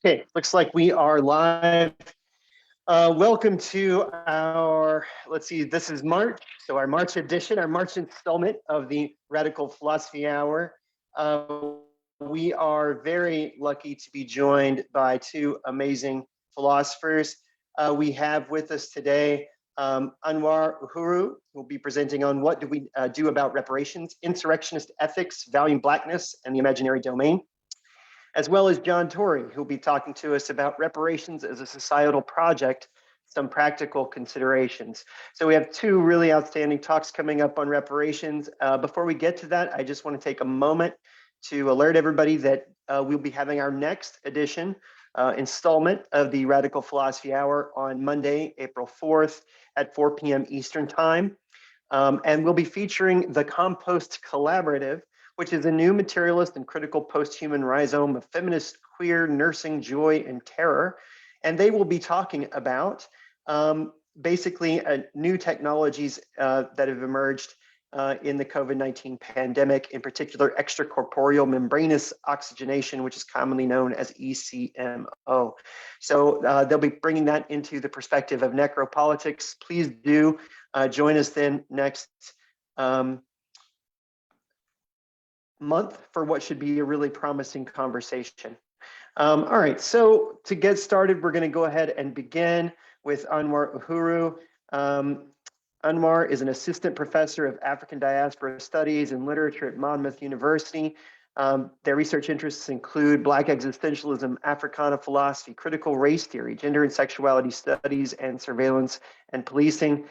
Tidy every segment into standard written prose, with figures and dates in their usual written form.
Okay, looks like we are live. Welcome to our, let's see, this is March. So our March edition, our March installment of the Radical Philosophy Hour. We are very lucky to be joined by two amazing philosophers. We have with us today Anwar Uhuru, who will be presenting on what do we do about reparations, insurrectionist ethics, valuing blackness, and the imaginary domain, as well as John Torrey, who'll be talking to us about reparations as a societal project, some practical considerations. So we have two really outstanding talks coming up on reparations. Before we get to that, I just want to take a moment to alert everybody that we'll be having our next edition, installment of the Radical Philosophy Hour on Monday, April 4th at 4 p.m. Eastern Time. And we'll be featuring the Compost Collaborative, which is a new materialist and critical post-human rhizome of feminist, queer, nursing, joy, and terror. And they will be talking about basically new technologies that have emerged in the COVID-19 pandemic, in particular extracorporeal membranous oxygenation, which is commonly known as ECMO. So they'll be bringing that into the perspective of necropolitics. Please do join us then next month for what should be a really promising conversation. All right, so to get started, we're going to go ahead and begin with Anwar Uhuru. Anwar is an assistant professor of African diaspora studies and literature at Monmouth University. Their research interests include Black existentialism, Africana philosophy, critical race theory, gender and sexuality studies, and surveillance and policing.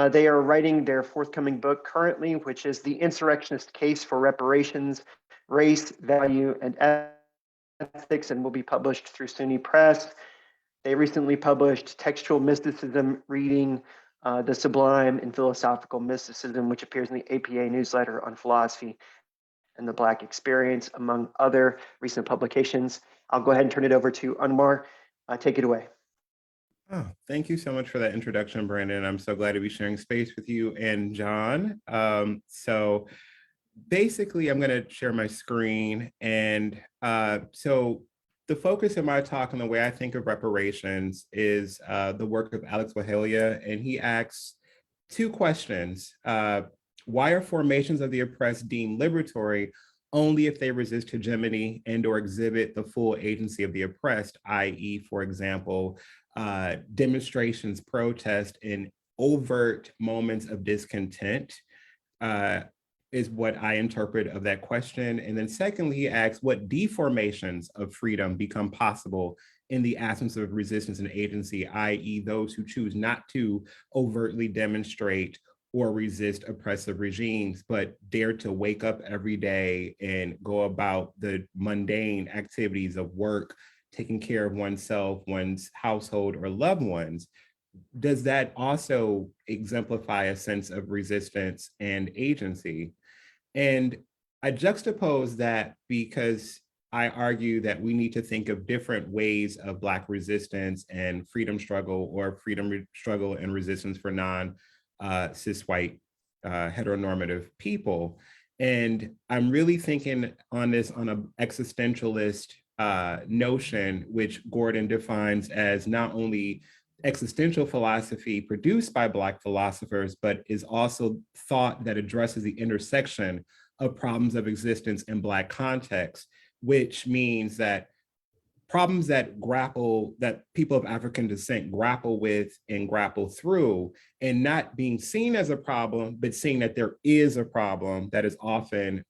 They are writing their forthcoming book currently, which is The Insurrectionist Case for Reparations, Race, Value, and Ethics, and will be published through SUNY Press. They recently published Textual Mysticism, Reading the Sublime in Philosophical Mysticism, which appears in the APA newsletter on philosophy and the Black experience, among other recent publications. I'll go ahead and turn it over to Anwar. Take it away. Oh, thank you so much for that introduction, Brandon. I'm so glad to be sharing space with you and John. So basically, I'm going to share my screen. And so the focus of my talk and the way I think of reparations is the work of Alex Wahelia. And he asks two questions. Why are formations of the oppressed deemed liberatory only if they resist hegemony and or exhibit the full agency of the oppressed, i.e., for example, demonstrations, protest, and overt moments of discontent is what I interpret of that question. And then secondly, he asks what deformations of freedom become possible in the absence of resistance and agency, i.e. those who choose not to overtly demonstrate or resist oppressive regimes, but dare to wake up every day and go about the mundane activities of work, taking care of oneself, one's household, or loved ones. Does that also exemplify a sense of resistance and agency? And I juxtapose that because I argue that we need to think of different ways of Black resistance and freedom struggle, or freedom struggle and resistance for non-cis white heteronormative people. And I'm really thinking on this on an existentialist notion, which Gordon defines as not only existential philosophy produced by Black philosophers, but is also thought that addresses the intersection of problems of existence in Black context, which means that problems that people of African descent grapple with and grapple through, and not being seen as a problem, but seeing that there is a problem that is often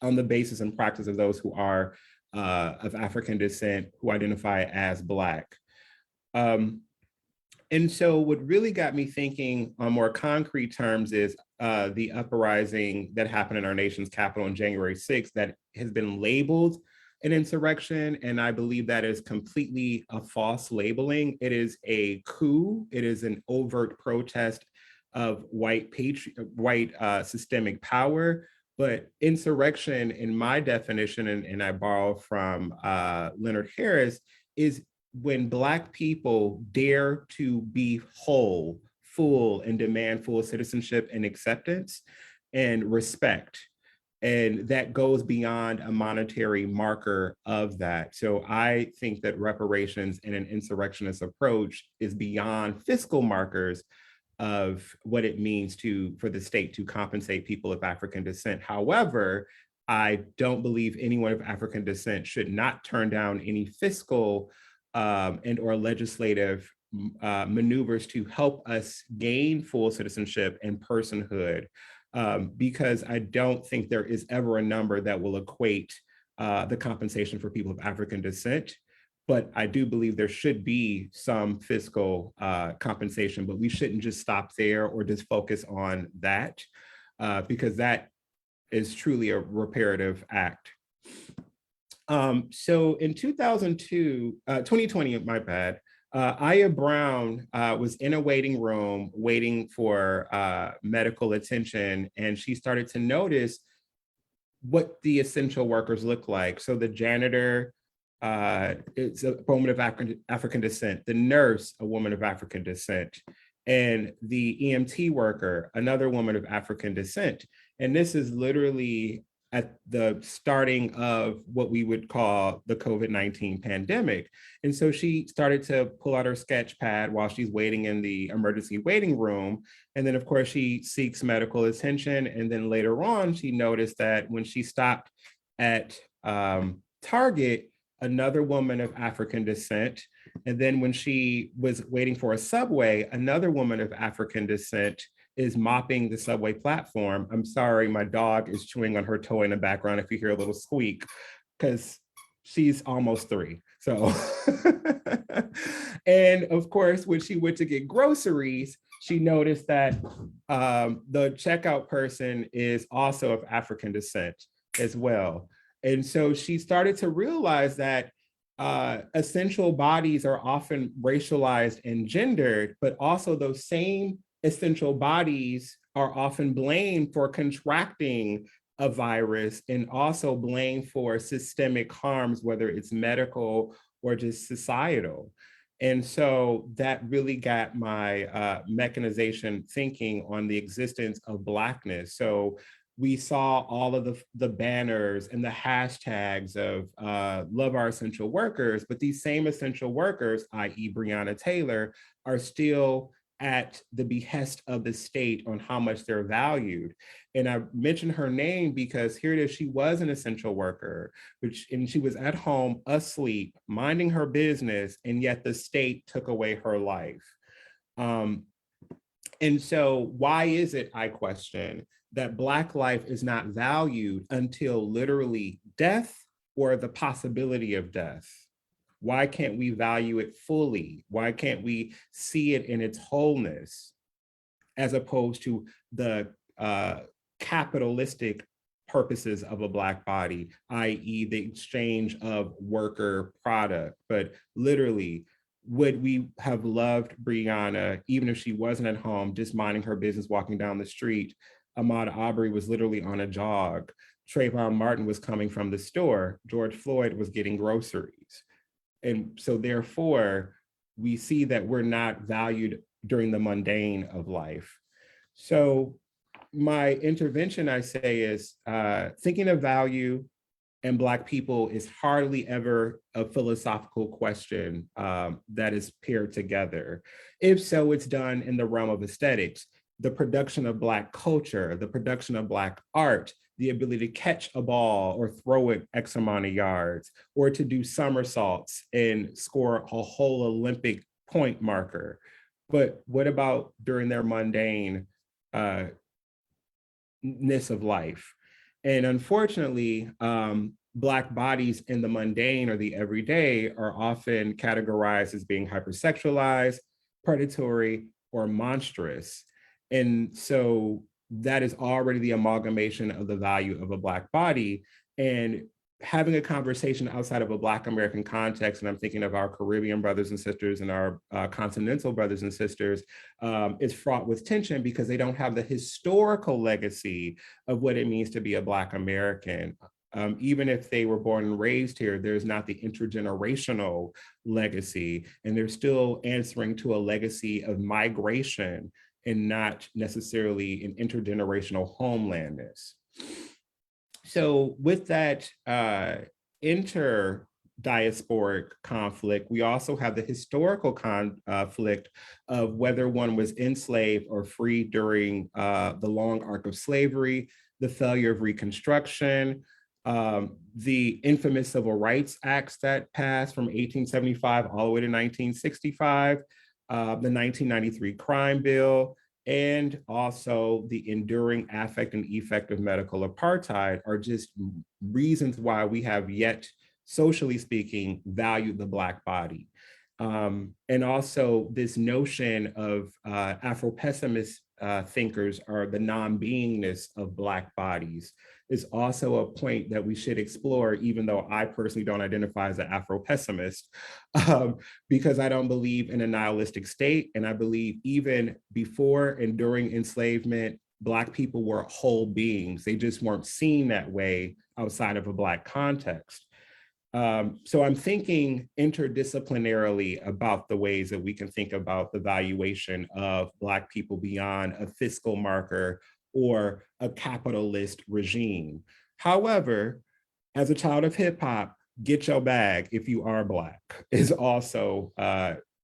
on the basis and practice of those who are of African descent, who identify as Black. And so what really got me thinking on more concrete terms is the uprising that happened in our nation's capital on January 6th that has been labeled an insurrection. And I believe that is completely a false labeling. It is a coup. It is an overt protest of white systemic power. But insurrection, in my definition, and I borrow from Leonard Harris, is when Black people dare to be whole, full, and demand full citizenship and acceptance and respect. And that goes beyond a monetary marker of that. So I think that reparations in an insurrectionist approach is beyond fiscal markers of what it means for the state to compensate people of African descent. However, I don't believe anyone of African descent should not turn down any fiscal and or legislative maneuvers to help us gain full citizenship and personhood, because I don't think there is ever a number that will equate the compensation for people of African descent. But I do believe there should be some fiscal compensation, but we shouldn't just stop there or just focus on that, because that is truly a reparative act. So in 2020, my bad, Aya Brown was in a waiting room waiting for medical attention, and she started to notice what the essential workers look like. So the janitor is a woman of African descent, the nurse, a woman of African descent, and the EMT worker, another woman of African descent. And this is literally at the starting of what we would call the COVID-19 pandemic. And so she started to pull out her sketch pad while she's waiting in the emergency waiting room. And then of course she seeks medical attention. And then later on, she noticed that when she stopped at Target, another woman of African descent. And then when she was waiting for a subway, another woman of African descent is mopping the subway platform. I'm sorry, my dog is chewing on her toy in the background if you hear a little squeak, because she's almost 3. So, and of course, when she went to get groceries, she noticed that the checkout person is also of African descent as well. And so she started to realize that essential bodies are often racialized and gendered, but also those same essential bodies are often blamed for contracting a virus and also blamed for systemic harms, whether it's medical or just societal. And so that really got my mechanization thinking on the existence of Blackness. So we saw all of the banners and the hashtags of love our essential workers, but these same essential workers, i.e. Breonna Taylor, are still at the behest of the state on how much they're valued. And I mentioned her name because here it is, she was an essential worker, and she was at home asleep, minding her business, and yet the state took away her life. And so why is it, I question, that Black life is not valued until literally death or the possibility of death? Why can't we value it fully? Why can't we see it in its wholeness, as opposed to the capitalistic purposes of a Black body, i.e. the exchange of worker product? But literally, would we have loved Breonna, even if she wasn't at home, just minding her business, walking down the street? Ahmaud Arbery was literally on a jog. Trayvon Martin was coming from the store. George Floyd was getting groceries. And so therefore, we see that we're not valued during the mundane of life. So my intervention, I say, is thinking of value and Black people is hardly ever a philosophical question that is paired together. If so, it's done in the realm of aesthetics, the production of Black culture, the production of Black art, the ability to catch a ball or throw it X amount of yards, or to do somersaults and score a whole Olympic point marker. But what about during their mundane ness of life? And unfortunately, Black bodies in the mundane or the everyday are often categorized as being hypersexualized, predatory, or monstrous. And so that is already the amalgamation of the value of a Black body. And having a conversation outside of a Black American context, and I'm thinking of our Caribbean brothers and sisters and our continental brothers and sisters, is fraught with tension because they don't have the historical legacy of what it means to be a Black American. Even if they were born and raised here, there's not the intergenerational legacy, and they're still answering to a legacy of migration and not necessarily an intergenerational homelandness. So with that inter-diasporic conflict, we also have the historical conflict of whether one was enslaved or free during the long arc of slavery, the failure of Reconstruction, the infamous Civil Rights Acts that passed from 1875 all the way to 1965, the 1993 Crime Bill, and also the enduring affect and effect of medical apartheid are just reasons why we have yet, socially speaking, valued the Black body. And also this notion of Afro-pessimist thinkers are the non-beingness of Black bodies is also a point that we should explore, even though I personally don't identify as an Afro-pessimist, because I don't believe in a nihilistic state. And I believe even before and during enslavement, Black people were whole beings. They just weren't seen that way outside of a Black context. So I'm thinking interdisciplinarily about the ways that we can think about the valuation of Black people beyond a fiscal marker or a capitalist regime. However, as a child of hip hop, get your bag if you are Black is also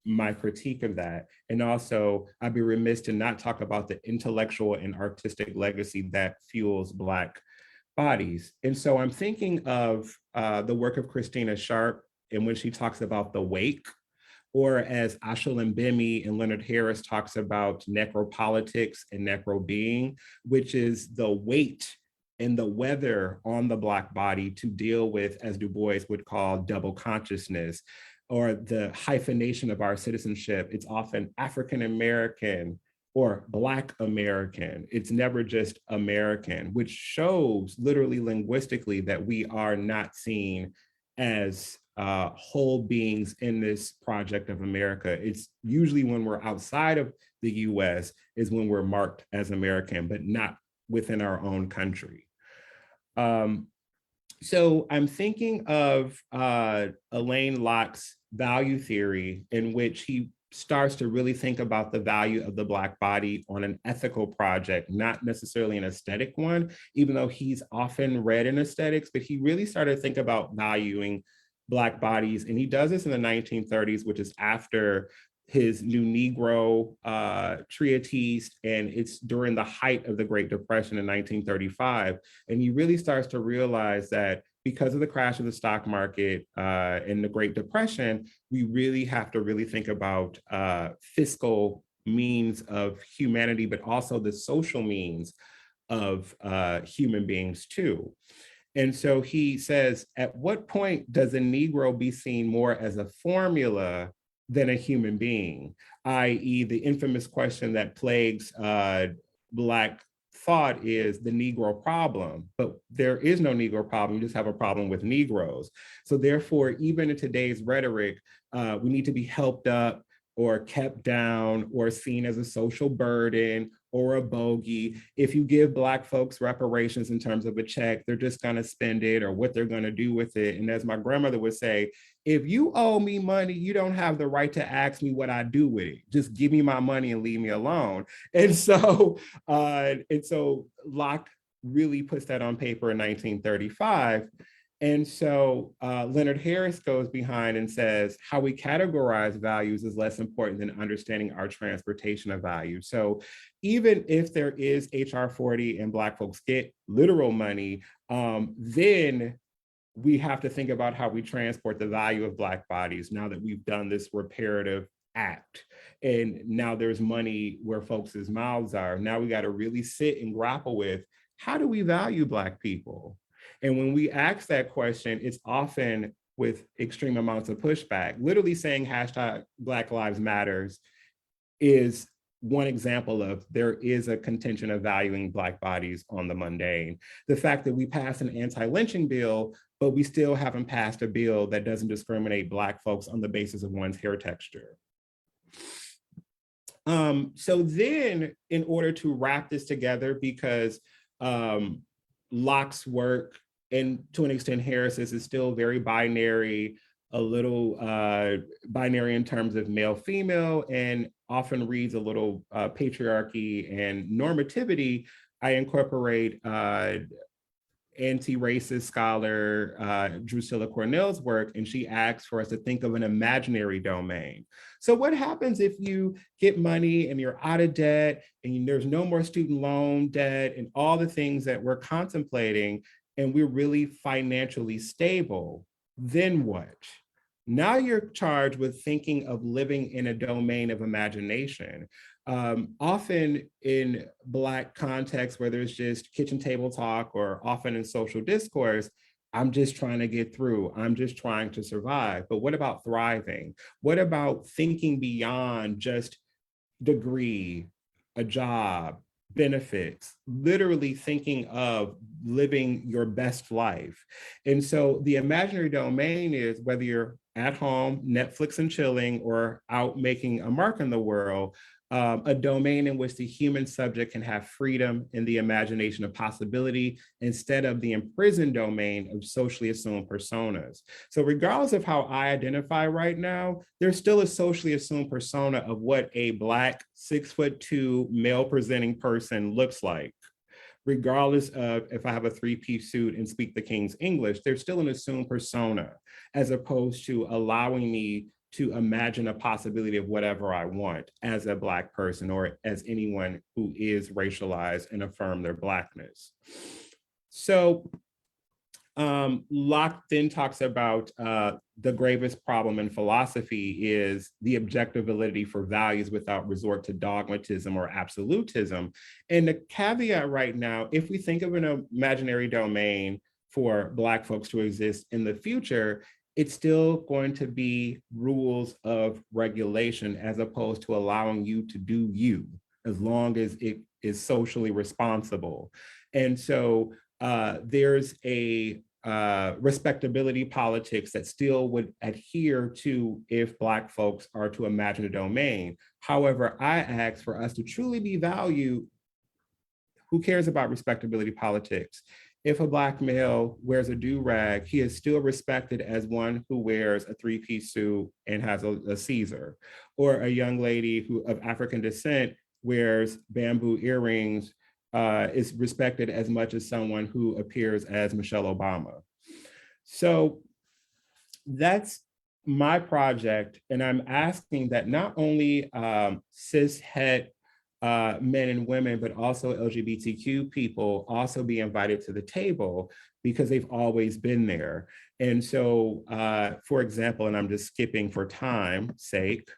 my critique of that. And also, I'd be remiss to not talk about the intellectual and artistic legacy that fuels Black bodies. And so I'm thinking of the work of Christina Sharp, and when she talks about the wake, or as Ashel Mbemi and Leonard Harris talks about necropolitics and necrobeing, which is the weight and the weather on the Black body to deal with, as Du Bois would call, double consciousness, or the hyphenation of our citizenship. It's often African American or Black American. It's never just American, which shows literally linguistically that we are not seen as whole beings in this project of America. It's usually when we're outside of the US is when we're marked as American, but not within our own country. So I'm thinking of Alain Locke's value theory, in which he starts to really think about the value of the Black body on an ethical project, not necessarily an aesthetic one, even though he's often read in aesthetics, but he really started to think about valuing Black bodies. And he does this in the 1930s, which is after his New Negro treatise, and it's during the height of the Great Depression in 1935. And he really starts to realize that because of the crash of the stock market and the Great Depression, we really have to really think about fiscal means of humanity, but also the social means of human beings too. And so he says, at what point does a Negro be seen more as a formula than a human being, i.e. the infamous question that plagues Black thought is the Negro problem, but there is no Negro problem, you just have a problem with Negroes. So therefore, even in today's rhetoric, we need to be helped up or kept down or seen as a social burden or a bogey. If you give Black folks reparations in terms of a check, they're just gonna spend it or what they're gonna do with it. And as my grandmother would say, if you owe me money, you don't have the right to ask me what I do with it. Just give me my money and leave me alone. And so Locke really puts that on paper in 1935. And so Leonard Harris goes behind and says, how we categorize values is less important than understanding our transportation of value. So even if there is HR 40 and Black folks get literal money, then we have to think about how we transport the value of Black bodies now that we've done this reparative act. And now there's money where folks' mouths are. Now we got to really sit and grapple with, how do we value Black people? And when we ask that question, it's often with extreme amounts of pushback. Literally saying hashtag Black Lives Matters is one example of there is a contention of valuing Black bodies on the mundane. The fact that we passed an anti-lynching bill, but we still haven't passed a bill that doesn't discriminate Black folks on the basis of one's hair texture. So then, in order to wrap this together, because Locke's work, and to an extent Harris's, is still very binary, a little binary in terms of male-female, and often reads a little patriarchy and normativity, I incorporate anti-racist scholar Drusilla Cornell's work, and she asks for us to think of an imaginary domain. So what happens if you get money and you're out of debt and there's no more student loan debt and all the things that we're contemplating, and we're really financially stable? Then what? Now you're charged with thinking of living in a domain of imagination. Often in Black contexts where there's just kitchen table talk, or often in social discourse, I'm just trying to get through. I'm just trying to survive. But what about thriving? What about thinking beyond just degree, a job, benefits, literally thinking of living your best life? And so the imaginary domain is, whether you're at home, Netflix and chilling, or out making a mark in the world, a domain in which the human subject can have freedom in the imagination of possibility instead of the imprisoned domain of socially assumed personas. So regardless of how I identify right now, there's still a socially assumed persona of what a Black 6'2" male presenting person looks like. Regardless of if I have a three-piece suit and speak the King's English, there's still an assumed persona, as opposed to allowing me to imagine a possibility of whatever I want as a Black person, or as anyone who is racialized and affirm their Blackness. So Locke then talks about the gravest problem in philosophy is the objective validity for values without resort to dogmatism or absolutism. And the caveat right now, if we think of an imaginary domain for Black folks to exist in the future, it's still going to be rules of regulation, as opposed to allowing you to do you, as long as it is socially responsible. And so there's a respectability politics that still would adhere to if Black folks are to imagine a domain. However, I ask for us to truly be valued. Who cares about respectability politics? If a Black male wears a do-rag, he is still respected as one who wears a three-piece suit and has a Caesar. Or a young lady who of African descent wears bamboo earrings is respected as much as someone who appears as Michelle Obama. So that's my project. And I'm asking that not only cis het men and women, but also LGBTQ people also be invited to the table, because they've always been there. And so, for example, and I'm just skipping for time's sake,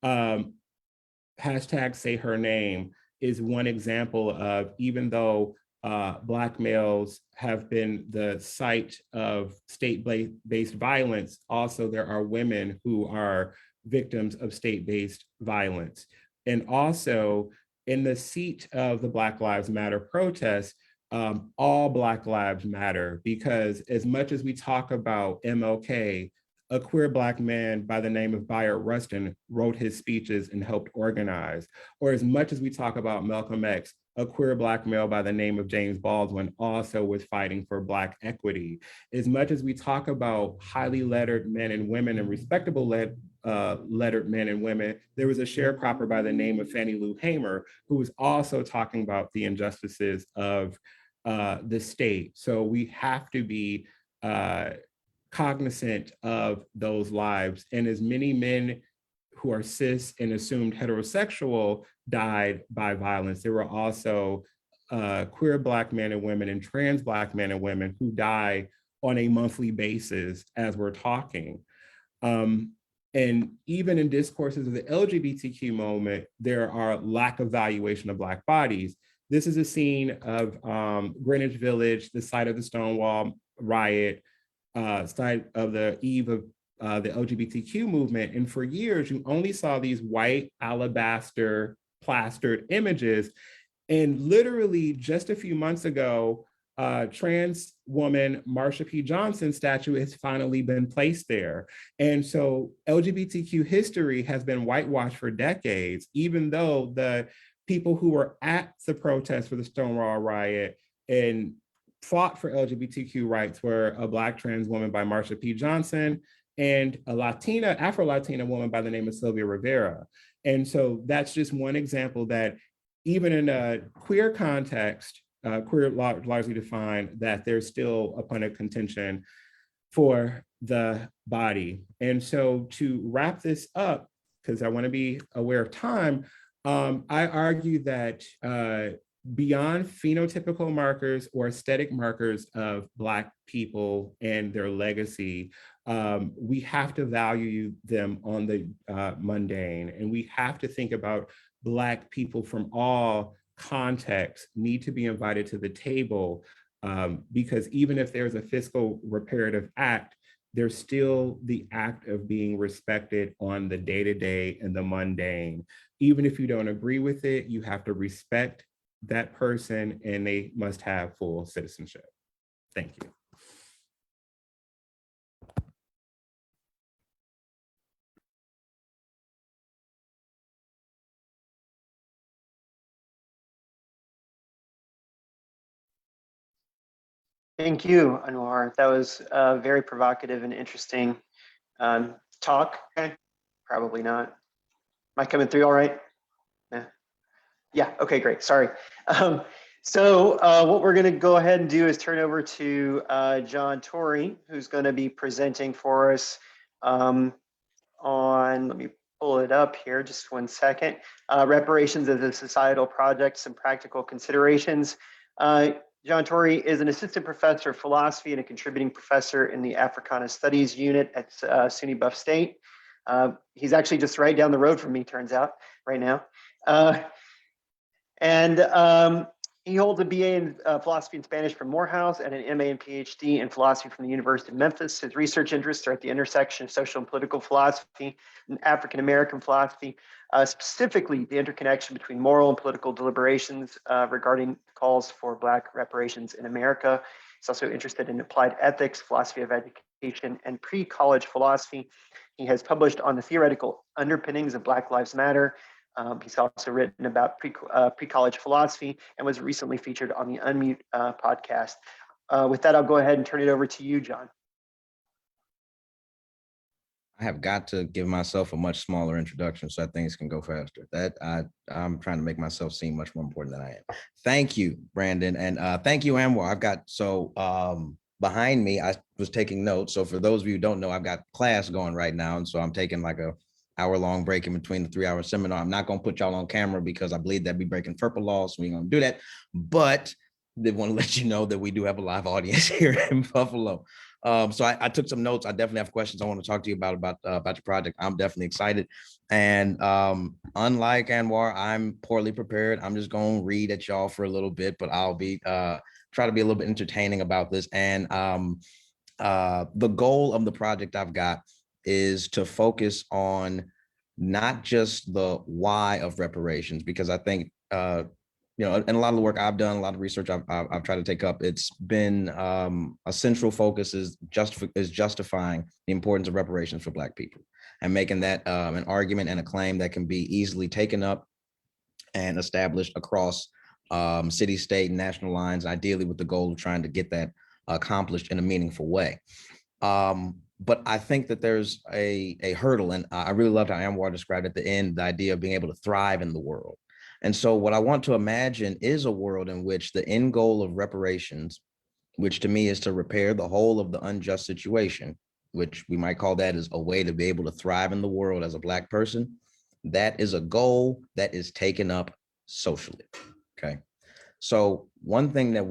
hashtag say her name is one example of, even though Black males have been the site of state-based violence, also there are women who are victims of state-based violence. And also, in the seat of the Black Lives Matter protests, all Black lives matter, because as much as we talk about MLK, a queer Black man by the name of Bayard Rustin wrote his speeches and helped organize. Or as much as we talk about Malcolm X, a queer Black male by the name of James Baldwin also was fighting for Black equity. As much as we talk about highly lettered men and women and respectable lettered men and women, there was a sharecropper by the name of Fannie Lou Hamer who was also talking about the injustices of the state. So we have to be cognizant of those lives. And as many men who are cis and assumed heterosexual died by violence, there were also queer Black men and women and trans Black men and women who die on a monthly basis as we're talking. And even in discourses of the LGBTQ moment, there are lack of valuation of Black bodies. This is a scene of Greenwich Village, the site of the Stonewall riot, site of the eve of the LGBTQ movement. And for years, you only saw these white alabaster plastered images. And literally just a few months ago, trans woman Marsha P. Johnson's statue has finally been placed there. And so LGBTQ history has been whitewashed for decades, even though the people who were at the protest for the Stonewall riot and fought for LGBTQ rights were a Black trans woman by Marsha P. Johnson and a Afro-Latina woman by the name of Sylvia Rivera. And so that's just one example that even in a queer context, queer largely define that there's still a point of contention for the body. And so to wrap this up, because I want to be aware of time, I argue that beyond phenotypical markers or aesthetic markers of Black people and their legacy, we have to value them on the mundane, and we have to think about Black people from all contexts need to be invited to the table, because even if there's a fiscal reparative act, there's still the act of being respected on the day-to-day and the mundane. Even if you don't agree with it, you have to respect that person and they must have full citizenship. Thank you. Thank you, Anwar. That was a very provocative and interesting talk. Okay, probably not. Am I coming through all right? Yeah, okay, great, sorry. So what we're gonna go ahead and do is turn over to John Torrey, who's gonna be presenting for us on, let me pull it up here, just one second. Reparations as a societal project, some practical considerations. John Torrey is an assistant professor of philosophy and a contributing professor in the Africana Studies unit at SUNY Buffalo State. He's actually just right down the road from me, turns out, right now. He holds a BA in philosophy and Spanish from Morehouse and an MA and PhD in philosophy from the University of Memphis. His research interests are at the intersection of social and political philosophy and African American philosophy, specifically the interconnection between moral and political deliberations regarding calls for Black reparations in America. He's also interested in applied ethics, philosophy of education, and pre-college philosophy. He has published on the theoretical underpinnings of Black Lives Matter. He's also written about pre-college philosophy and was recently featured on the Unmute podcast. With that, I'll go ahead and turn it over to you, John. I have got to give myself a much smaller introduction so that things can go faster. I'm trying to make myself seem much more important than I am. Thank you, Brandon, and thank you, Anwar. I've got, behind me, I was taking notes. So for those of you who don't know, I've got class going right now, and so I'm taking like a hour-long break in between the 3-hour seminar. I'm not gonna put y'all on camera because I believe that'd be breaking FERPA laws, so we ain't gonna do that. But they want to let you know that we do have a live audience here in Buffalo. So I took some notes. I definitely have questions I want to talk to you about your project. I'm definitely excited. And unlike Anwar, I'm poorly prepared. I'm just gonna read at y'all for a little bit, but I'll be try to be a little bit entertaining about this. And the goal of the project I've got is to focus on not just the why of reparations, because I think, and a lot of the work I've done, a lot of research I've tried to take up, it's been a central focus is justifying the importance of reparations for Black people and making that an argument and a claim that can be easily taken up and established across city, state, and national lines, ideally with the goal of trying to get that accomplished in a meaningful way. But I think that there's a hurdle, and I really loved how Anwar described at the end the idea of being able to thrive in the world. And so what I want to imagine is a world in which the end goal of reparations, which to me is to repair the whole of the unjust situation, which we might call that as a way to be able to thrive in the world as a Black person, that is a goal that is taken up socially, okay? So one thing that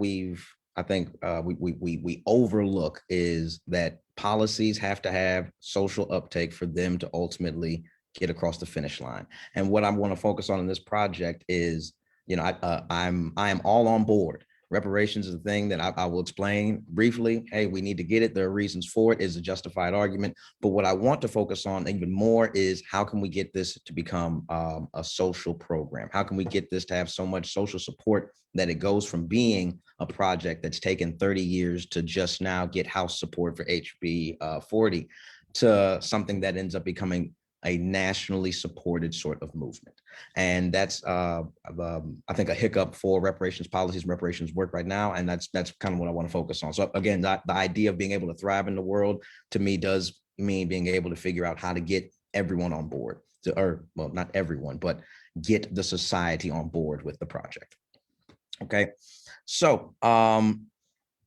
I think we overlook is that policies have to have social uptake for them to ultimately get across the finish line. And what I want to focus on in this project is, I am all on board. Reparations is a thing that I will explain briefly. Hey, we need to get it. There are reasons for it. Is a justified argument. But what I want to focus on even more is how can we get this to become a social program? How can we get this to have so much social support that it goes from being a project that's taken 30 years to just now get House support for HB 40 to something that ends up becoming a nationally supported sort of movement. And that's, I think, a hiccup for reparations policies and reparations work right now. And that's kind of what I want to focus on. So again, the idea of being able to thrive in the world, to me, does mean being able to figure out how to get everyone on board, or well, not everyone, but get the society on board with the project. Okay, So some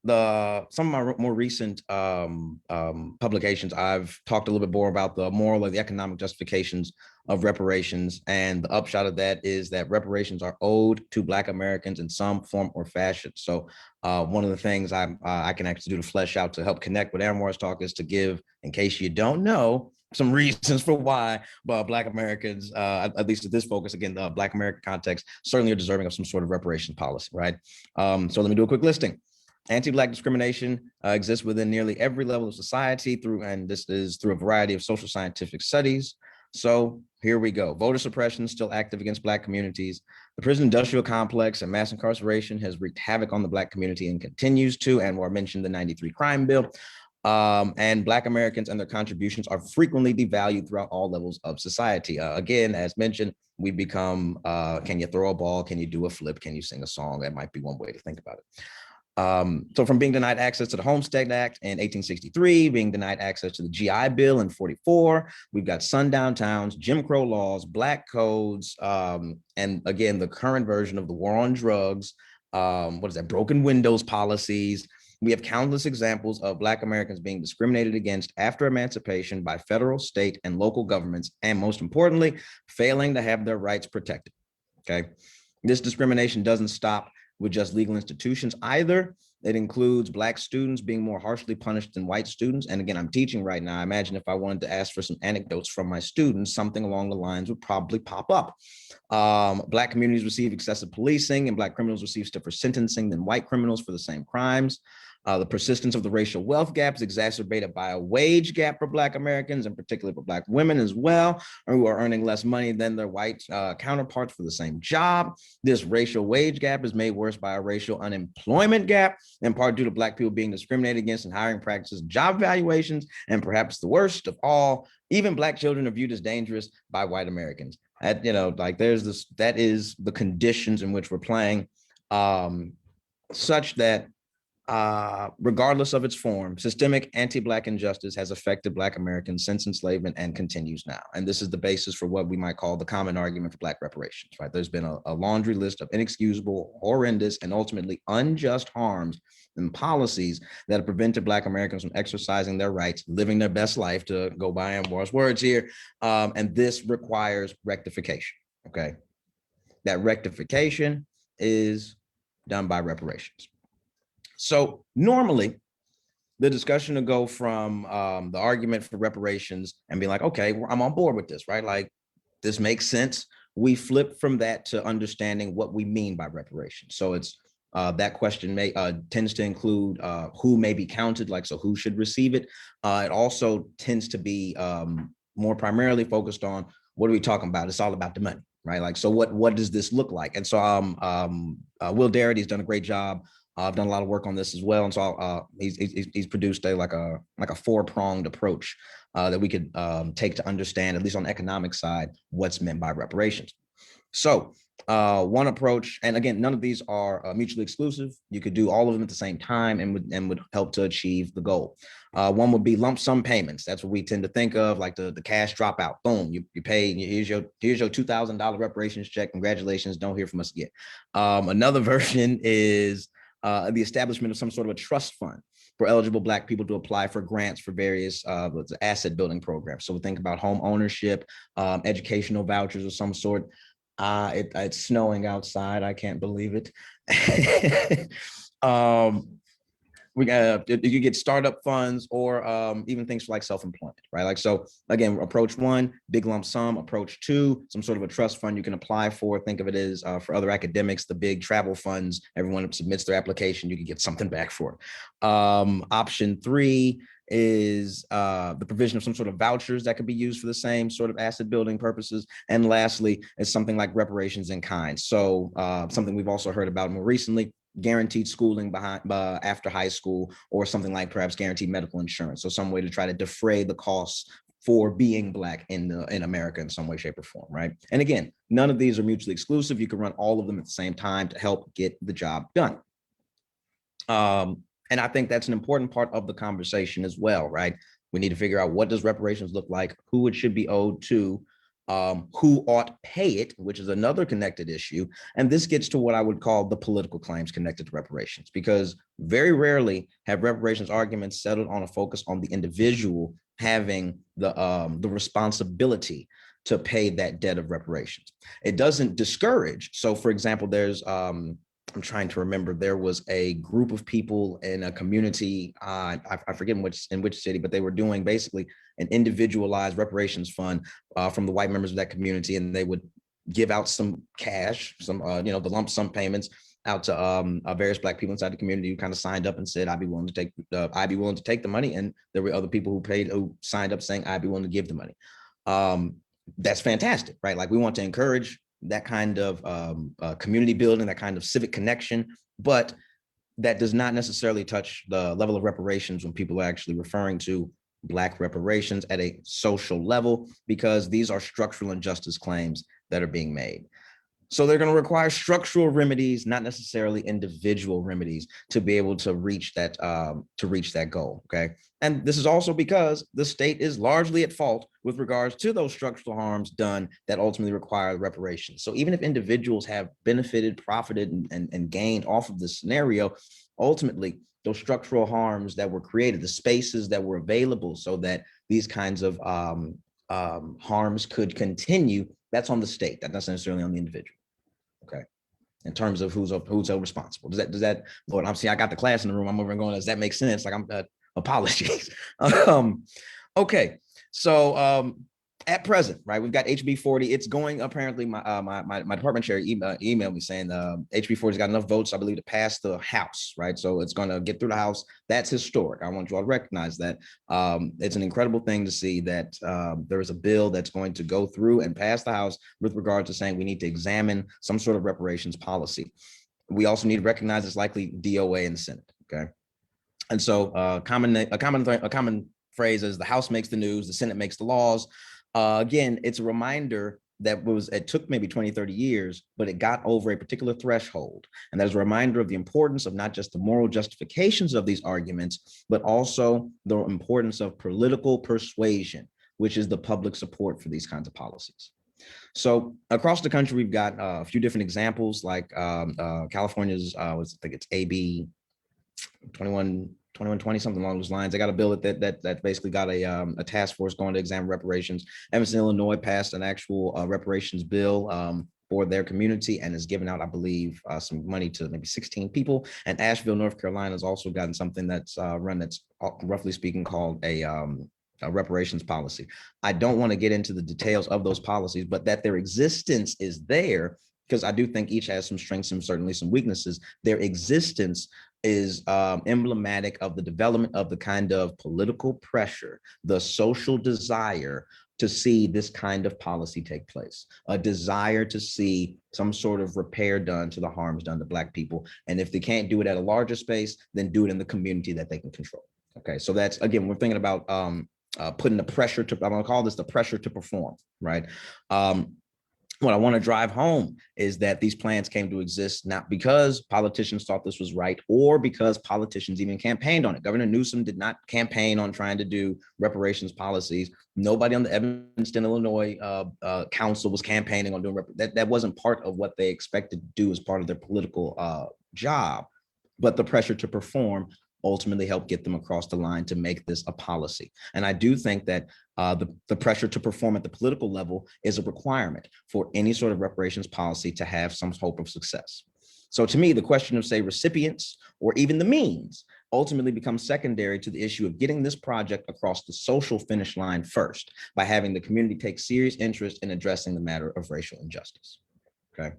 of my more recent publications, I've talked a little bit more about the moral or the economic justifications of reparations. And the upshot of that is that reparations are owed to Black Americans in some form or fashion. So one of the things I can actually do to flesh out to help connect with Anwar's talk is to give, in case you don't know, some reasons for why Black Americans, at least at this focus, again, the Black American context, certainly are deserving of some sort of reparations policy, right? So let me do a quick listing. Anti-Black discrimination exists within nearly every level of society and this is through a variety of social scientific studies. So here we go. Voter suppression is still active against Black communities. The prison industrial complex and mass incarceration has wreaked havoc on the Black community and continues to, and Anwar mentioned the 93 crime bill. And Black Americans and their contributions are frequently devalued throughout all levels of society. Again, as mentioned, we become, can you throw a ball? Can you do a flip? Can you sing a song? That might be one way to think about it. So from being denied access to the Homestead Act in 1863, being denied access to the GI Bill in 44, we've got sundown towns, Jim Crow laws, Black codes, and again, the current version of the war on drugs, broken windows policies. We have countless examples of Black Americans being discriminated against after emancipation by federal, state, and local governments, and most importantly, failing to have their rights protected, okay? This discrimination doesn't stop with just legal institutions either. It includes Black students being more harshly punished than white students. And again, I'm teaching right now. I imagine if I wanted to ask for some anecdotes from my students, something along the lines would probably pop up. Black communities receive excessive policing and Black criminals receive stiffer sentencing than white criminals for the same crimes. The persistence of the racial wealth gap is exacerbated by a wage gap for Black Americans, and particularly for Black women as well, who are earning less money than their white counterparts for the same job. This racial wage gap is made worse by a racial unemployment gap, in part due to Black people being discriminated against in hiring practices, job evaluations, and perhaps the worst of all, even Black children are viewed as dangerous by white Americans. There's this, that is the conditions in which we're playing, such that regardless of its form, systemic anti-Black injustice has affected Black Americans since enslavement and continues now. And this is the basis for what we might call the common argument for Black reparations, right? There's been a laundry list of inexcusable, horrendous, and ultimately unjust harms and policies that have prevented Black Americans from exercising their rights, living their best life, to go by Anwar's words here. And this requires rectification, okay? That rectification is done by reparations. So normally the discussion will go from the argument for reparations and be like, okay, I'm on board with this, right? Like, this makes sense. We flip from that to understanding what we mean by reparations. So it's that question tends to include who may be counted, like, so who should receive it. It also tends to be more primarily focused on what are we talking about? It's all about the money, right? Like, so what does this look like? And so Will Darity has done a great job. I've done a lot of work on this as well, and so he's produced a four-pronged approach that we could take to understand, at least on the economic side, what's meant by reparations. So one approach, and again, none of these are mutually exclusive. You could do all of them at the same time and would help to achieve the goal. One would be lump sum payments. That's what we tend to think of, like the cash dropout. Boom, you pay. Here's your $2,000 reparations check. Congratulations. Don't hear from us again. Another version is the establishment of some sort of a trust fund for eligible Black people to apply for grants for various asset building programs. So we think about home ownership, educational vouchers of some sort. It's snowing outside. I can't believe it. You get startup funds or even things like self-employment, right? Like, so again, approach one, big lump sum. Approach two, some sort of a trust fund you can apply for. Think of it as for other academics, the big travel funds. Everyone submits their application, you can get something back for it. Option three is the provision of some sort of vouchers that could be used for the same sort of asset building purposes. And lastly, is something like reparations in kind. So something we've also heard about more recently, guaranteed schooling after high school, or something like perhaps guaranteed medical insurance. So some way to try to defray the costs for being Black in America in some way, shape, or form, right? And again, none of these are mutually exclusive. You can run all of them at the same time to help get the job done. And I think that's an important part of the conversation as well, right? We need to figure out, what does reparations look like, who it should be owed to, who ought pay it, which is another connected issue. And this gets to what I would call the political claims connected to reparations, because very rarely have reparations arguments settled on a focus on the individual having the responsibility to pay that debt of reparations. It doesn't discourage. So for example, there's, I'm trying to remember, there was a group of people in a community, I forget in which city, but they were doing basically an individualized reparations fund from the white members of that community. And they would give out some cash, some, the lump sum payments out to various Black people inside the community who kind of signed up and said, I'd be willing to take the money. And there were other people who signed up saying, I'd be willing to give the money. That's fantastic, right? Like, we want to encourage that kind of community building, that kind of civic connection, but that does not necessarily touch the level of reparations when people are actually referring to Black reparations at a social level, because these are structural injustice claims that are being made. So they're going to require structural remedies, not necessarily individual remedies, to be able to reach that goal. Okay. And this is also because the state is largely at fault with regards to those structural harms done that ultimately require reparations. So even if individuals have benefited, profited, and gained off of this scenario, ultimately those structural harms that were created, the spaces that were available so that these kinds of harms could continue, that's on the state. That's not necessarily on the individual. Okay. In terms of who's responsible. Does that, Lord, I'm seeing I got the class in the room. I'm over and going, does that make sense? Like, I'm apologies. Okay. So at present, right, we've got HB 40. It's going, apparently, my department chair emailed me saying HB 40's got enough votes, I believe, to pass the House, right? So it's going to get through the House. That's historic. I want you all to recognize that. It's an incredible thing to see that there is a bill that's going to go through and pass the House with regard to saying we need to examine some sort of reparations policy. We also need to recognize it's likely DOA in the Senate, okay? And so a common phrase is the House makes the news, the Senate makes the laws. Again, it's a reminder that it took maybe 20, 30 years, but it got over a particular threshold. And that's a reminder of the importance of not just the moral justifications of these arguments, but also the importance of political persuasion, which is the public support for these kinds of policies. So across the country, we've got a few different examples, like California's, I think it's AB 2120, something along those lines. They got a bill that basically got a task force going to examine reparations. Evanston, Illinois passed an actual reparations bill for their community and has given out, I believe, some money to maybe 16 people. And Asheville, North Carolina has also gotten something that's run, that's roughly speaking called a reparations policy. I don't want to get into the details of those policies, but that their existence is there, because I do think each has some strengths and certainly some weaknesses. Their existence is emblematic of the development of the kind of political pressure, the social desire to see this kind of policy take place, a desire to see some sort of repair done to the harms done to Black people. And if they can't do it at a larger space, then do it in the community that they can control. Okay, so that's, again, we're thinking about putting the pressure to, I'm gonna call this the pressure to perform, right? What I want to drive home is that these plans came to exist not because politicians thought this was right, or because politicians even campaigned on it. Governor Newsom did not campaign on trying to do reparations policies. Nobody on the Evanston, Illinois council was campaigning on doing that wasn't part of what they expected to do as part of their political job. But the pressure to perform ultimately help get them across the line to make this a policy. And I do think that the pressure to perform at the political level is a requirement for any sort of reparations policy to have some hope of success. So to me, the question of, say, recipients or even the means ultimately becomes secondary to the issue of getting this project across the social finish line first, by having the community take serious interest in addressing the matter of racial injustice. Okay.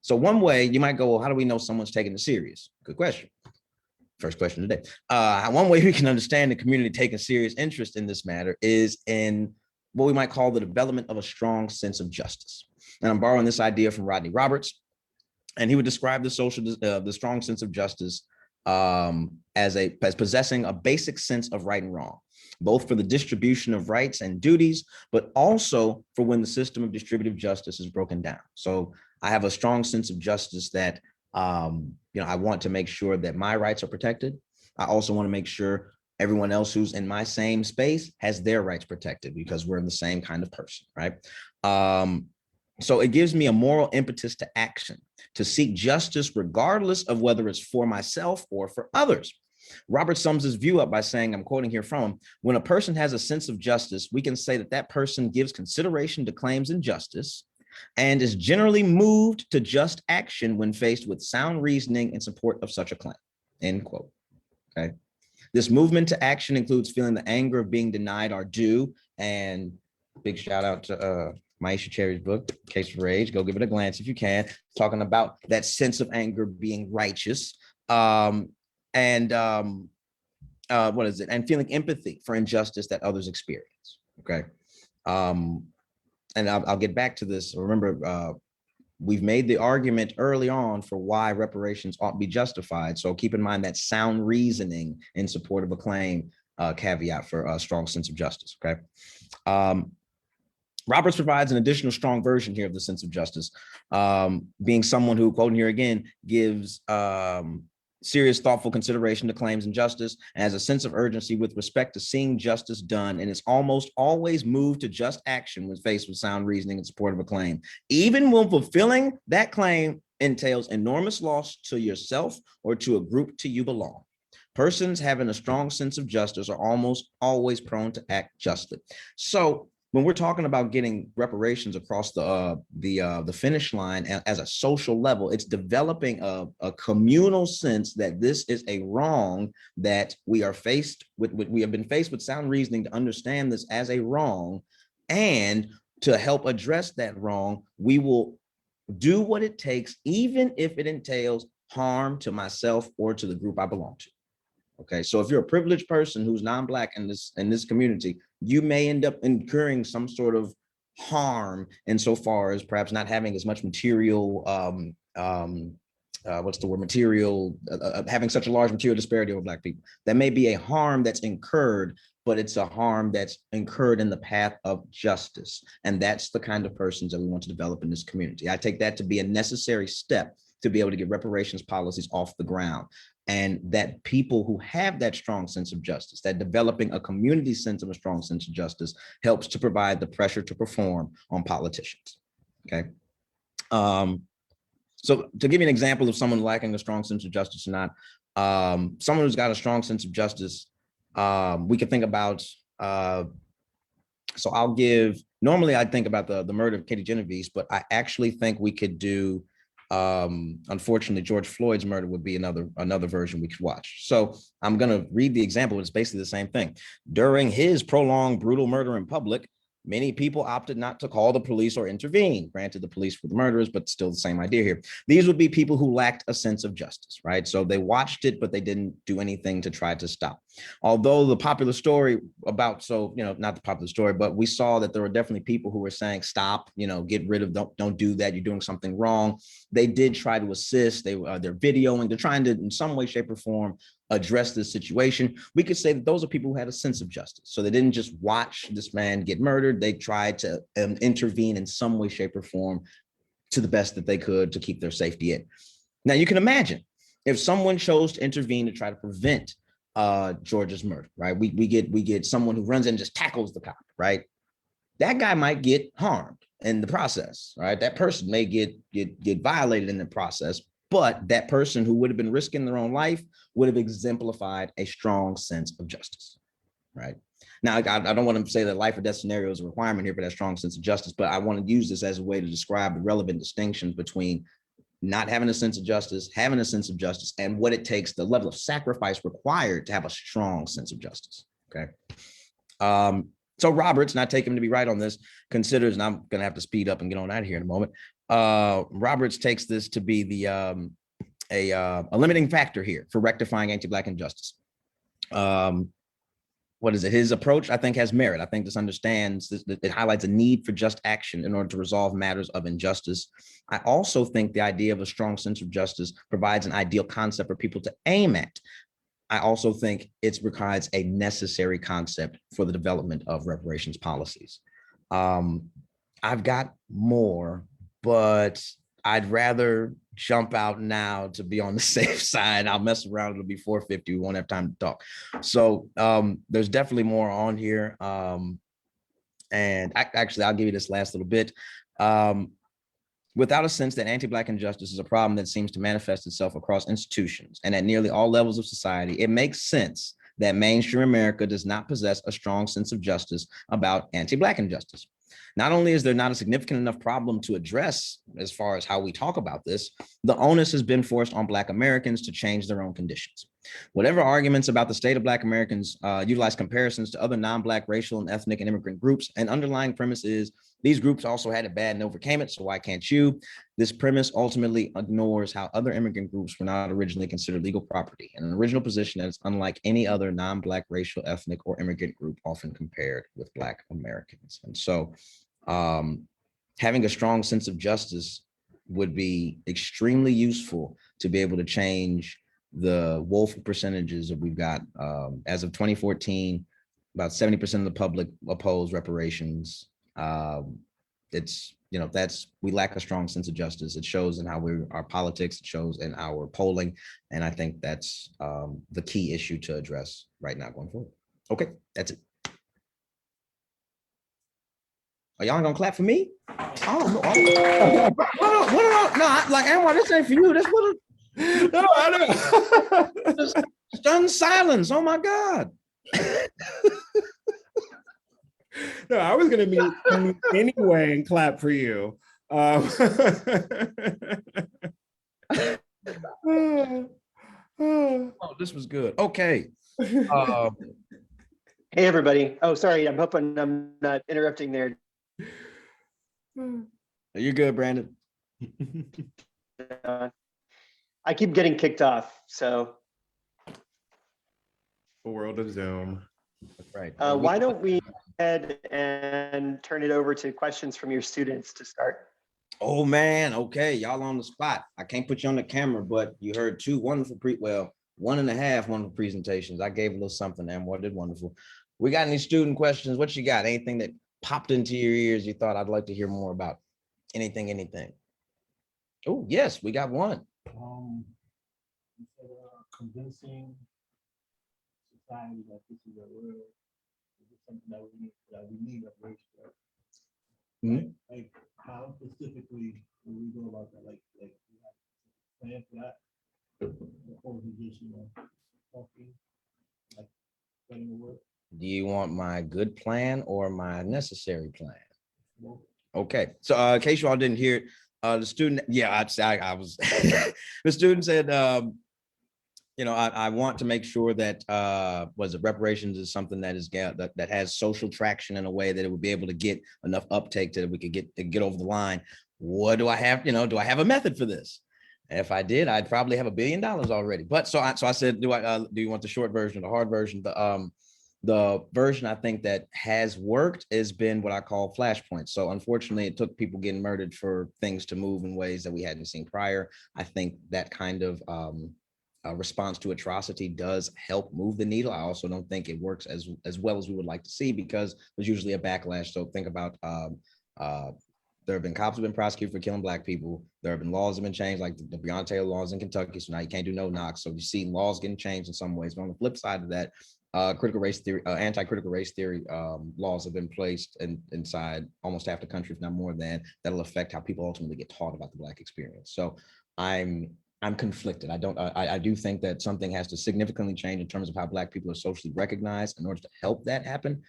So one way you might go, well, how do we know someone's taking it serious? Good question. First question today. One way we can understand the community taking serious interest in this matter is in what we might call the development of a strong sense of justice. And I'm borrowing this idea from Rodney Roberts, and he would describe the strong sense of justice as possessing a basic sense of right and wrong, both for the distribution of rights and duties, but also for when the system of distributive justice is broken down. So I have a strong sense of justice that I want to make sure that my rights are protected. I also want to make sure Everyone else who's in my same space has their rights protected because we're the same kind of person, right? So it gives me a moral impetus to action, to seek justice, regardless of whether it's for myself or for others. Robert sums his view up by saying, I'm quoting here from him, when a person has a sense of justice, we can say that that person gives consideration to claims in justice and is generally moved to just action when faced with sound reasoning in support of such a claim, end quote, okay? This movement to action includes feeling the anger of being denied our due, and big shout out to Maisha Cherry's book, Case for Rage. Go give it a glance if you can. Talking about that sense of anger being righteous, what is it? And feeling empathy for injustice that others experience. Okay, and I'll get back to this. Remember, we've made the argument early on for why reparations ought to be justified. So keep in mind that sound reasoning in support of a claim caveat for a strong sense of justice. Okay. Roberts provides an additional strong version here of the sense of justice, being someone who, quoting here again, gives serious, thoughtful consideration to claims and justice, and has a sense of urgency with respect to seeing justice done, and is almost always moved to just action when faced with sound reasoning in support of a claim, even when fulfilling that claim entails enormous loss to yourself or to a group to you belong. Persons having a strong sense of justice are almost always prone to act justly. So when we're talking about getting reparations across the finish line as a social level, it's developing a communal sense that this is a wrong that we are faced with. We have been faced with sound reasoning to understand this as a wrong, and to help address that wrong, we will do what it takes, even if it entails harm to myself or to the group I belong to. Okay, so if you're a privileged person who's non-Black in this community, you may end up incurring some sort of harm insofar as perhaps not having as much material, having such a large material disparity over Black people. That may be a harm that's incurred, but it's a harm that's incurred in the path of justice. And that's the kind of persons that we want to develop in this community. I take that to be a necessary step to be able to get reparations policies off the ground. And that people who have that strong sense of justice, that developing a community sense of a strong sense of justice, helps to provide the pressure to perform on politicians. Okay. So to give you an example of someone lacking a strong sense of justice or not, someone who's got a strong sense of justice, we could think about, so I'll give, normally I think about the murder of Katie Genovese, but I actually think we could do, unfortunately, George Floyd's murder would be another version we could watch. So I'm going to read the example. It's basically the same thing. During his prolonged brutal murder in public, many people opted not to call the police or intervene. Granted, the police were the murderers, but still the same idea here. These would be people who lacked a sense of justice, right? So they watched it, but they didn't do anything to try to stop. Although the popular story about, not the popular story, but we saw that there were definitely people who were saying, stop, get rid of, don't do that, you're doing something wrong. They did try to assist. They're videoing, they're trying to, in some way, shape, or form, address this situation. We could say that those are people who had a sense of justice. So they didn't just watch this man get murdered. They tried to intervene in some way, shape, or form to the best that they could to keep their safety in. Now you can imagine if someone chose to intervene to try to prevent George's murder, right? We get someone who runs in and just tackles the cop, right? That guy might get harmed in the process, right? That person may get violated in the process, but that person who would have been risking their own life would have exemplified a strong sense of justice, right? Now, I don't want to say that life or death scenario is a requirement here for that strong sense of justice, but I want to use this as a way to describe the relevant distinctions between not having a sense of justice, having a sense of justice, and what it takes, the level of sacrifice required to have a strong sense of justice, okay? So Roberts, and I take him to be right on this, considers, and I'm going to have to speed up and get on out of here in a moment. Roberts takes this to be a limiting factor here for rectifying anti-Black injustice. What is it? His approach, I think, has merit. I think this understands this, it highlights a need for just action in order to resolve matters of injustice. I also think the idea of a strong sense of justice provides an ideal concept for people to aim at. I also think it requires a necessary concept for the development of reparations policies. I've got more, but I'd rather jump out now to be on the safe side. I'll mess around. It'll be 4:50. We won't have time to talk. So there's definitely more on here. And actually, I'll give you this last little bit. Without a sense that anti-Black injustice is a problem that seems to manifest itself across institutions and at nearly all levels of society, it makes sense that mainstream America does not possess a strong sense of justice about anti-Black injustice. Not only is there not a significant enough problem to address as far as how we talk about this, the onus has been forced on Black Americans to change their own conditions. Whatever arguments about the state of Black Americans utilize comparisons to other non-Black racial and ethnic and immigrant groups, an underlying premise is these groups also had it bad and overcame it, so why can't you? This premise ultimately ignores how other immigrant groups were not originally considered legal property, and an original position that is unlike any other non-Black racial, ethnic, or immigrant group often compared with Black Americans. And so having a strong sense of justice would be extremely useful to be able to change the woeful percentages that we've got. As of 2014, about 70% of the public oppose reparations. It's, you know, we lack a strong sense of justice. It shows in how our politics, it shows in our polling. And I think that's the key issue to address right now going forward. Okay, that's it. Are y'all gonna clap for me? Oh, no, like, Anwar, this ain't for you. That's what No, I don't. stunned silence. Oh my God. No, I was gonna mute anyway and clap for you. Oh, this was good. Okay. Hey, everybody. Oh, sorry. I'm hoping I'm not interrupting there. You're good, Brandon. I keep getting kicked off, so. The world of Zoom. That's right. Why don't we go ahead and turn it over to questions from your students to start? Oh man, okay, y'all on the spot. I can't put you on the camera, but you heard two wonderful one and a half wonderful presentations. I gave a little something, and what did wonderful. We got any student questions? What you got? Anything that popped into your ears you thought I'd like to hear more about? Anything? Oh, yes, we got one. You said, convincing society that this is a real, this is something that we need reparation. Mhm. Like how specifically will we go about that? Like we have plan for that, the organization of talking, like getting the work. Do you want my good plan or my necessary plan? Well, Okay, so in case you all didn't hear it, the student, I was, the student said, I want to make sure that reparations is something that is that has social traction in a way that it would be able to get enough uptake that we could get over the line. What do I have? Do I have a method for this? If I did, I'd probably have $1 billion already. But so I said, do you want the short version or the hard version? The version I think that has worked has been what I call flashpoints. So unfortunately, it took people getting murdered for things to move in ways that we hadn't seen prior. I think that kind of response to atrocity does help move the needle. I also don't think it works as well as we would like to see, because there's usually a backlash. So think about there have been cops who have been prosecuted for killing Black people. There have been laws that have been changed, like the Breonna Taylor laws in Kentucky. So now you can't do no knocks. So you see laws getting changed in some ways. But on the flip side of that, critical race theory, anti-critical race theory laws have been placed inside almost half the country, if not more than, that'll affect how people ultimately get taught about the Black experience. So I'm conflicted. I do think that something has to significantly change in terms of how Black people are socially recognized in order to help that happen.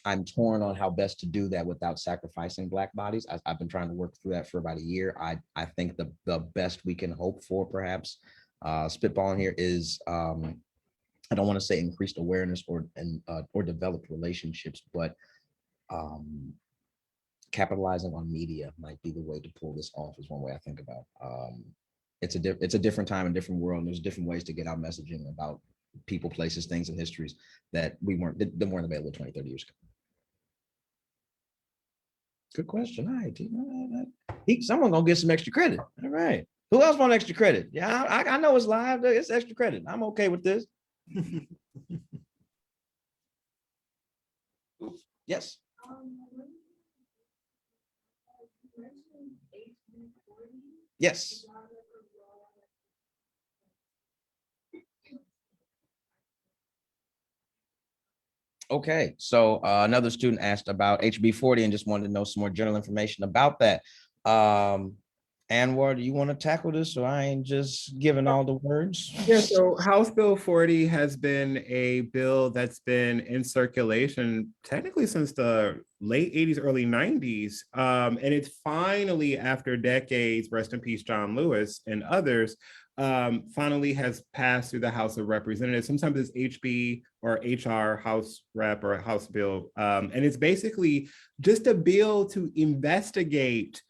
I'm torn on how best to do that without sacrificing Black bodies. I've been trying to work through that for about a year. I think the best we can hope for, perhaps spitballing here, is I don't want to say increased awareness or developed relationships, but capitalizing on media might be the way to pull this off, is one way I think about. It's a different time and different world. And there's different ways to get out messaging about people, places, things, and histories that weren't available 20, 30 years ago. Good question. All right. Someone gonna get some extra credit. All right. Who else want extra credit? Yeah, I know it's live. It's extra credit. I'm okay with this. Yes. Yes. Okay, so another student asked about HB 40 and just wanted to know some more general information about that. Anwar, do you want to tackle this, so I ain't just giving all the words? Yeah, so House Bill 40 has been a bill that's been in circulation technically since the late 80s, early 90s. And it's finally, after decades, rest in peace, John Lewis and others, finally has passed through the House of Representatives. Sometimes it's HB or HR, House Rep or House Bill. And it's basically just a bill to investigate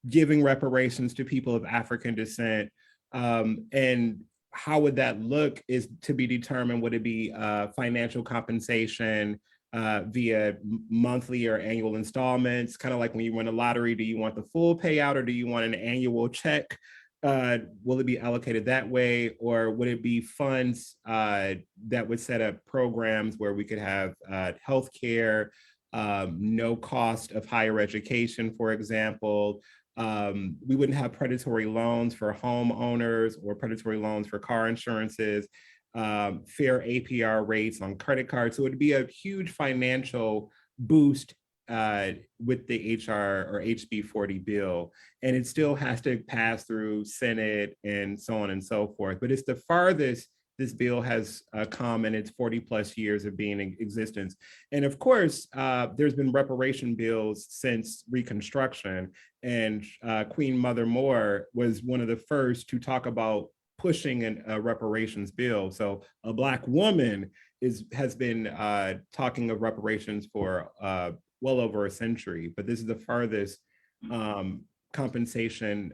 giving reparations to people of African descent. And how would that look is to be determined. Would it be financial compensation via monthly or annual installments? Kind of like when you win a lottery, do you want the full payout or do you want an annual check? Will it be allocated that way, or would it be funds that would set up programs where we could have healthcare, no cost of higher education, for example? We wouldn't have predatory loans for homeowners or predatory loans for car insurances, fair APR rates on credit cards. So it would be a huge financial boost with the HR or HB 40 bill. And it still has to pass through Senate and so on and so forth. But it's the farthest this bill has come in its 40 plus years of being in existence. And of course, there's been reparation bills since Reconstruction, and Queen Mother Moore was one of the first to talk about pushing a reparations bill. So a Black woman has been talking of reparations for well over a century, but this is the farthest compensation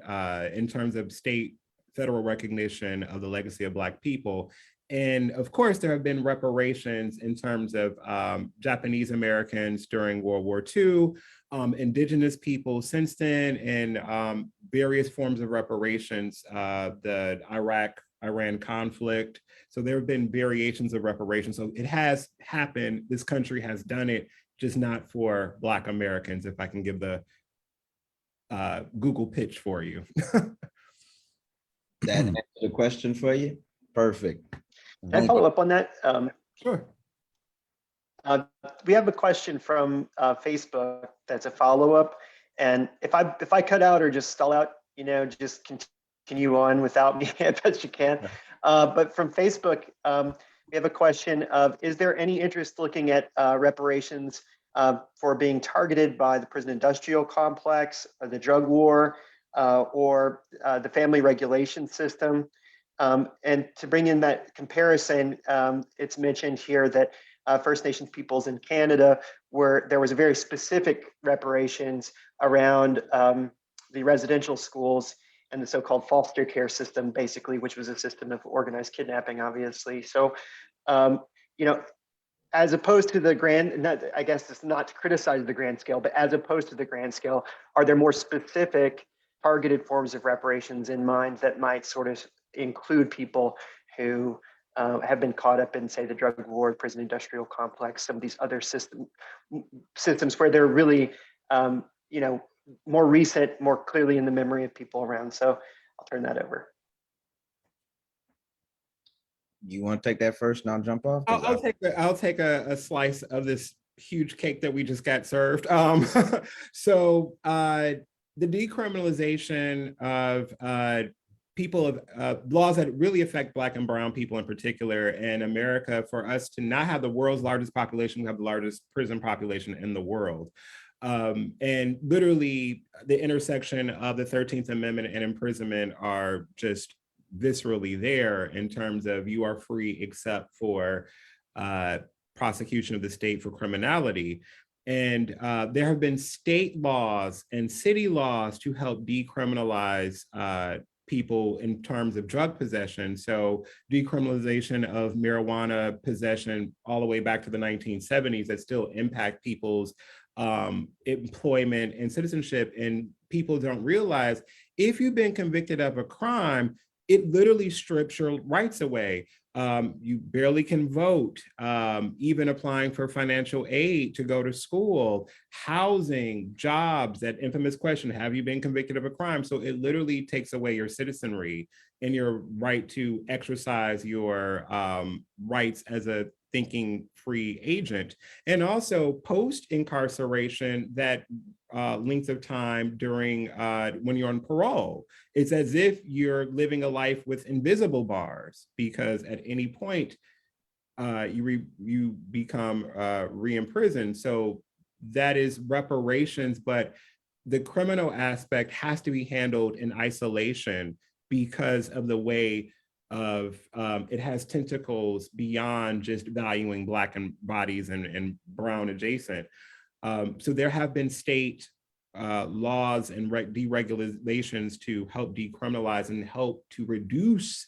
in terms of state federal recognition of the legacy of Black people. And of course, there have been reparations in terms of Japanese Americans during World War II, Indigenous people since then, and various forms of reparations, the Iraq-Iran conflict. So there have been variations of reparations. So it has happened. This country has done it, just not for Black Americans, if I can give the Google pitch for you. That answered the question for you? Perfect. Can I follow up on that? Sure. We have a question from Facebook that's a follow-up. And if I cut out or just stall out, just continue on without me as best you can. But from Facebook, we have a question of, is there any interest looking at reparations for being targeted by the prison industrial complex, or the drug war, or the family regulation system? And to bring in that comparison, it's mentioned here that First Nations peoples in Canada, there was a very specific reparations around the residential schools and the so-called foster care system, basically, which was a system of organized kidnapping, obviously. So, as opposed to the grand, I guess it's not to criticize the grand scale, but as opposed to the grand scale, are there more specific targeted forms of reparations in mind that might sort of include people who have been caught up in, say, the drug war, prison industrial complex, some of these other systems where they're really, more recent, more clearly in the memory of people around. So I'll turn that over. You want to take that first and I'll jump off? I'll take a slice of this huge cake that we just got served. So the decriminalization of people of laws that really affect Black and brown people in particular in America, for us to not have the world's largest population, we have the largest prison population in the world. And literally the intersection of the 13th Amendment and imprisonment are just viscerally there in terms of you are free except for prosecution of the state for criminality. And there have been state laws and city laws to help decriminalize people in terms of drug possession. So decriminalization of marijuana possession all the way back to the 1970s that still impact people's employment and citizenship. And people don't realize, if you've been convicted of a crime, it literally strips your rights away. You barely can vote, even applying for financial aid to go to school, housing, jobs, that infamous question, have you been convicted of a crime? So it literally takes away your citizenry and your right to exercise your rights as a thinking free agent. And also post-incarceration, that length of time during when you're on parole, it's as if you're living a life with invisible bars, because at any point you become re-imprisoned. So that is reparations, but the criminal aspect has to be handled in isolation because of the way of it has tentacles beyond just valuing Black and bodies and brown adjacent. So there have been state laws and deregulations to help decriminalize and help to reduce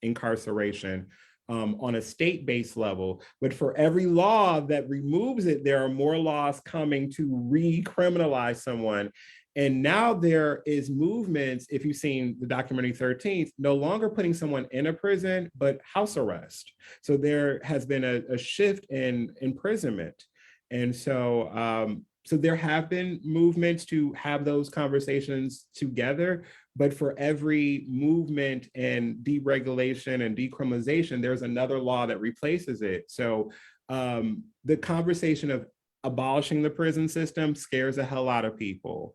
incarceration on a state-based level. But for every law that removes it, there are more laws coming to recriminalize someone. And now there is movements, if you've seen the documentary 13th, no longer putting someone in a prison, but house arrest. So there has been a shift in imprisonment. And so, so there have been movements to have those conversations together, but for every movement and deregulation and decriminalization, there's another law that replaces it. So the conversation of abolishing the prison system scares the hell out of people.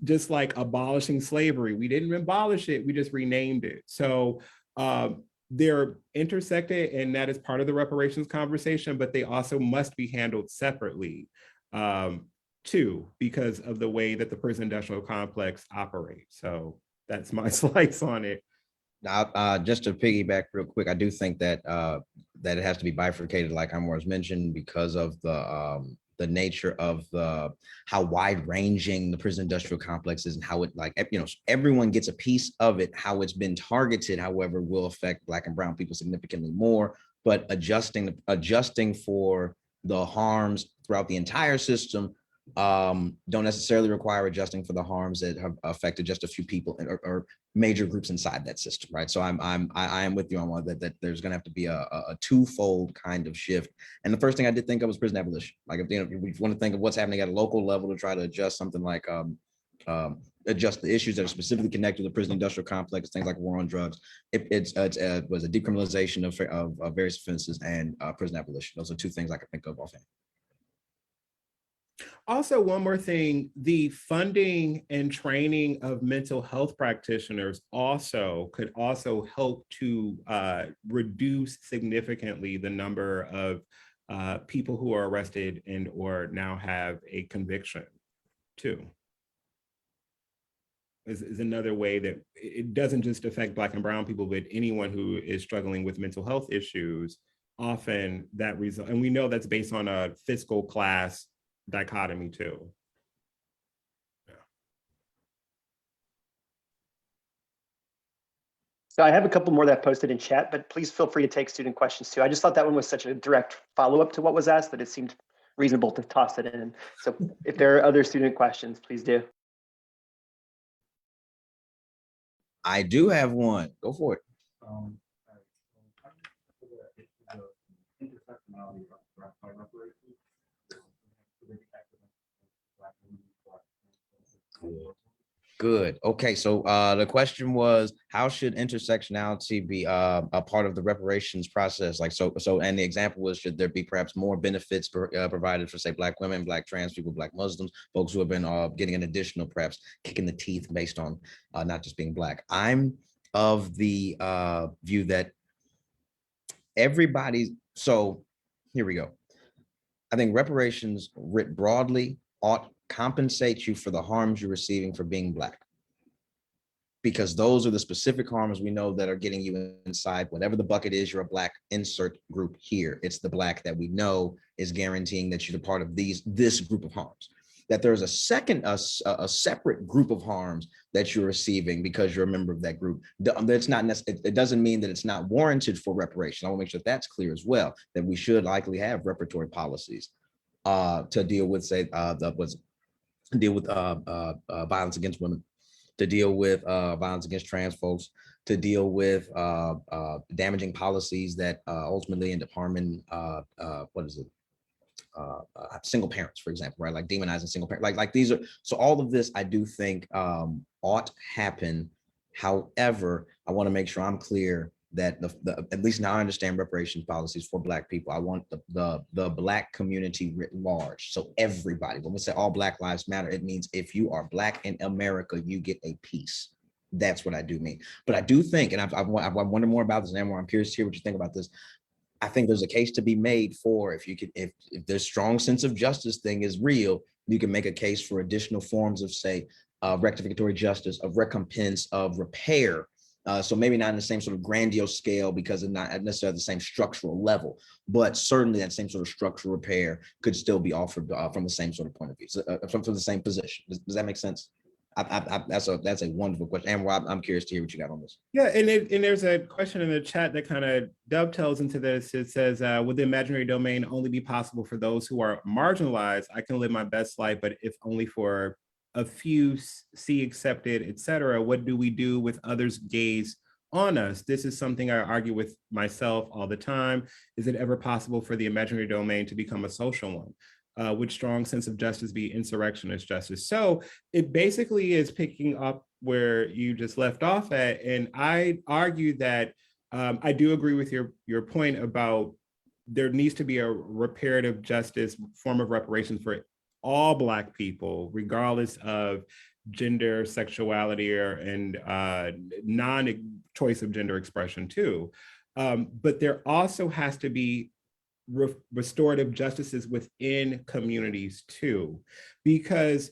Just like abolishing slavery, we didn't abolish it, we just renamed it. So they're intersected, and that is part of the reparations conversation, but they also must be handled separately too, because of the way that the prison industrial complex operates. So that's my slice on it. Just to piggyback real quick, I do think that that it has to be bifurcated, like Anwar has mentioned, because of the nature of how wide-ranging the prison industrial complex is, and how it, like, you know, everyone gets a piece of it. How it's been targeted, however, will affect Black and brown people significantly more. But adjusting for the harms throughout the entire system don't necessarily require adjusting for the harms that have affected just a few people or major groups inside that system, right? So I am with you on that there's going to have to be a twofold kind of shift. And the first thing I did think of was prison abolition. Like, if, you know, if we want to think of what's happening at a local level to try to adjust something like adjust the issues that are specifically connected to the prison industrial complex, things like war on drugs, was a decriminalization of various offenses and prison abolition. Those are two things I can think of offhand. Also, one more thing, the funding and training of mental health practitioners could also help to reduce significantly the number of people who are arrested and or now have a conviction too. Is another way that it doesn't just affect Black and brown people, but anyone who is struggling with mental health issues, often that result, and we know that's based on a fiscal class dichotomy too. Yeah. So I have a couple more that I posted in chat, but please feel free to take student questions too. I just thought that one was such a direct follow-up to what was asked that it seemed reasonable to toss it in. So if there are other student questions, please do. I do have one. Go for it. Intersectionality by reparations. Good. Okay, so the question was, how should intersectionality be a part of the reparations process? Like, so, and the example was, should there be perhaps more benefits provided for, say, Black women, Black trans people, Black Muslims, folks who have been getting an additional, perhaps kick in the teeth based on not just being Black? I'm of the view that everybody's, so here we go. I think reparations writ broadly ought compensate you for the harms you're receiving for being Black, because those are the specific harms we know that are getting you inside whatever the bucket is. You're a Black, insert group here. It's the Black that we know is guaranteeing that you're a part of this group of harms. That there's a separate group of harms that you're receiving because you're a member of that group. That's not necessarily, it doesn't mean that it's not warranted for reparation. I want to make sure that's clear as well, that we should likely have reparatory policies to deal with, say, violence against women to deal with violence against trans folks, to deal with damaging policies that ultimately end up harming single parents, for example, right? Like demonizing single parents, like these are, so all of this I do think ought happen. However, I want to make sure I'm clear that at least now I understand reparations policies for Black people. I want the Black community writ large. So everybody, when we say all Black lives matter, it means if you are Black in America, you get a piece. That's what I do mean. But I do think, and I wonder more about this, and I'm curious to hear what you think about this. I think there's a case to be made for if the strong sense of justice thing is real, you can make a case for additional forms of, say, rectificatory justice, of recompense, of repair. So maybe not in the same sort of grandiose scale because of not necessarily the same structural level, but certainly that same sort of structural repair could still be offered from the same sort of point of view, from the same position. Does that make sense? That's a wonderful question. And Rob, I'm curious to hear what you got on this. Yeah, and there's a question in the chat that kind of dovetails into this. It says, would the imaginary domain only be possible for those who are marginalized? I can live my best life, but if only for a few, see accepted, etc. What do we do with others' gaze on us? This is something I argue with myself all the time. Is it ever possible for the imaginary domain to become a social one? Would strong sense of justice be insurrectionist justice? So it basically is picking up where you just left off at. And I argue that I do agree with your point about there needs to be a reparative justice form of reparations for all Black people, regardless of gender, sexuality, and non-choice of gender expression too. But there also has to be restorative justices within communities too, because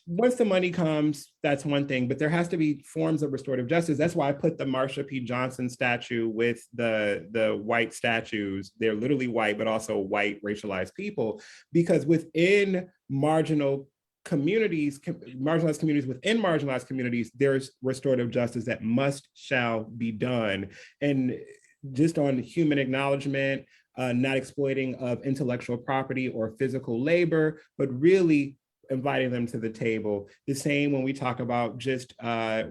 once the money comes, that's one thing, but there has to be forms of restorative justice. That's why I put the Marsha P. Johnson statue with the white statues. They're literally white, but also white racialized people, because within marginalized communities within marginalized communities, there's restorative justice that shall be done. And just on human acknowledgement, not exploiting of intellectual property or physical labor, but really inviting them to the table. The same when we talk about just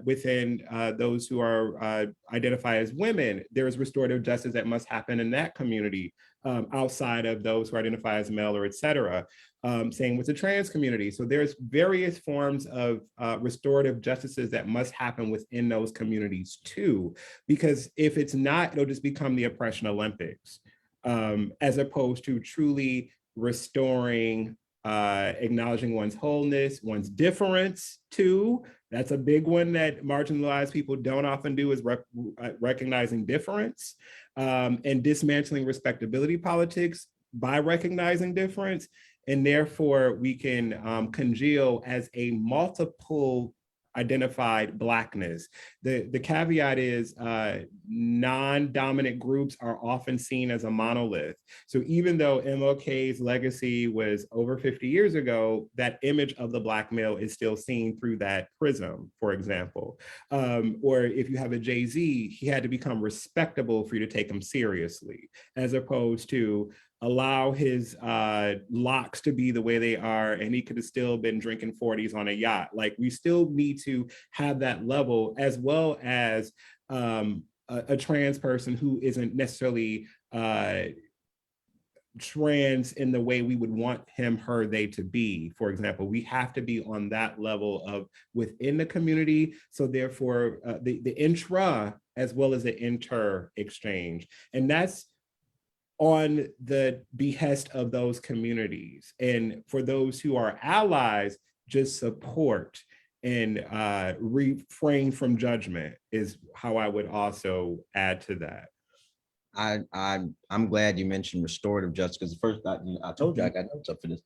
within those who are identify as women, there's restorative justice that must happen in that community outside of those who identify as male or et cetera. Same with the trans community. So there's various forms of restorative justices that must happen within those communities too, because if it's not, it'll just become the oppression Olympics, as opposed to truly restoring, acknowledging one's wholeness, one's difference too. That's a big one that marginalized people don't often do, is recognizing difference, and dismantling respectability politics by recognizing difference. And therefore we can congeal as a multiple identified Blackness. The caveat is non-dominant groups are often seen as a monolith. So even though MLK's legacy was over 50 years ago, that image of the Black male is still seen through that prism, for example. Or if you have a Jay-Z, he had to become respectable for you to take him seriously, as opposed to allow his locks to be the way they are, and he could have still been drinking 40s on a yacht. Like, we still need to have that level, as well as a trans person who isn't necessarily trans in the way we would want him, her, they to be. For example, we have to be on that level of within the community. So therefore, the intra as well as the inter exchange. And that's on the behest of those communities. And for those who are allies, just support and refrain from judgment is how I would also add to that. I'm glad you mentioned restorative justice, because the first I told you I got notes up for this.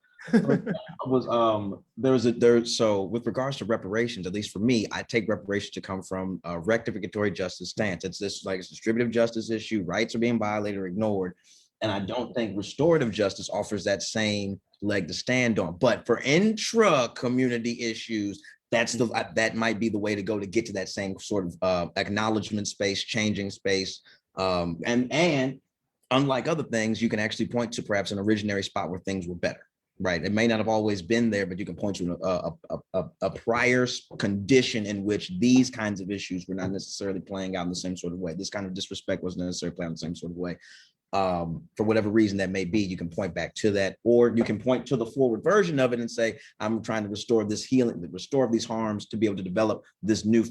So with regards to reparations, at least for me, I take reparations to come from a rectificatory justice stance. It's this, like, it's a distributive justice issue, rights are being violated or ignored. And I don't think restorative justice offers that same leg to stand on. But for intra-community issues, that might be the way to go to get to that same sort of acknowledgement space, changing space. And unlike other things, you can actually point to perhaps an originary spot where things were better. Right. It may not have always been there, but you can point to a prior condition in which these kinds of issues were not necessarily playing out in the same sort of way. This kind of disrespect wasn't necessarily playing out in the same sort of way. For whatever reason that may be, you can point back to that, or you can point to the forward version of it and say, I'm trying to restore this healing, restore these harms to be able to develop this new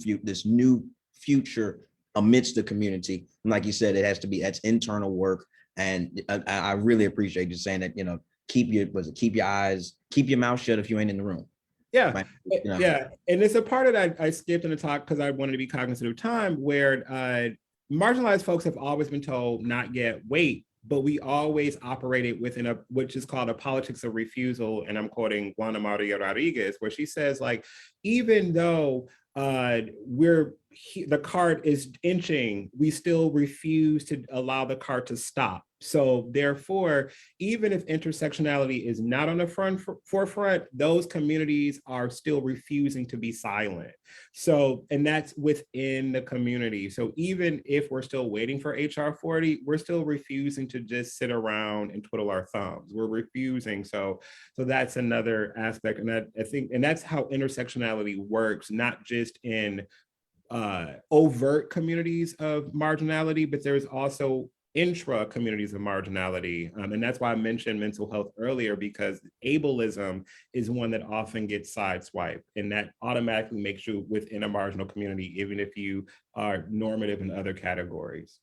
future amidst the community. And like you said, it has to be, that's internal work. And I really appreciate you saying that, you know, keep your mouth shut if you ain't in the room. Yeah, Right? You know. yeah. And it's a part of that I skipped in the talk because I wanted to be cognizant of time, where marginalized folks have always been told not yet, wait, but we always operated within which is called a politics of refusal. And I'm quoting Juana Maria Rodriguez, where she says, like, even though the cart is inching, we still refuse to allow the cart to stop. So therefore, even if intersectionality is not on the forefront, those communities are still refusing to be silent. So, and that's within the community. So even if we're still waiting for HR 40, we're still refusing to just sit around and twiddle our thumbs. We're refusing. So that's another aspect. And that, I think, and that's how intersectionality works, not just in overt communities of marginality, but there's also intra communities of marginality. And that's why I mentioned mental health earlier, because ableism is one that often gets sideswiped, and that automatically makes you within a marginal community, even if you are normative in other categories.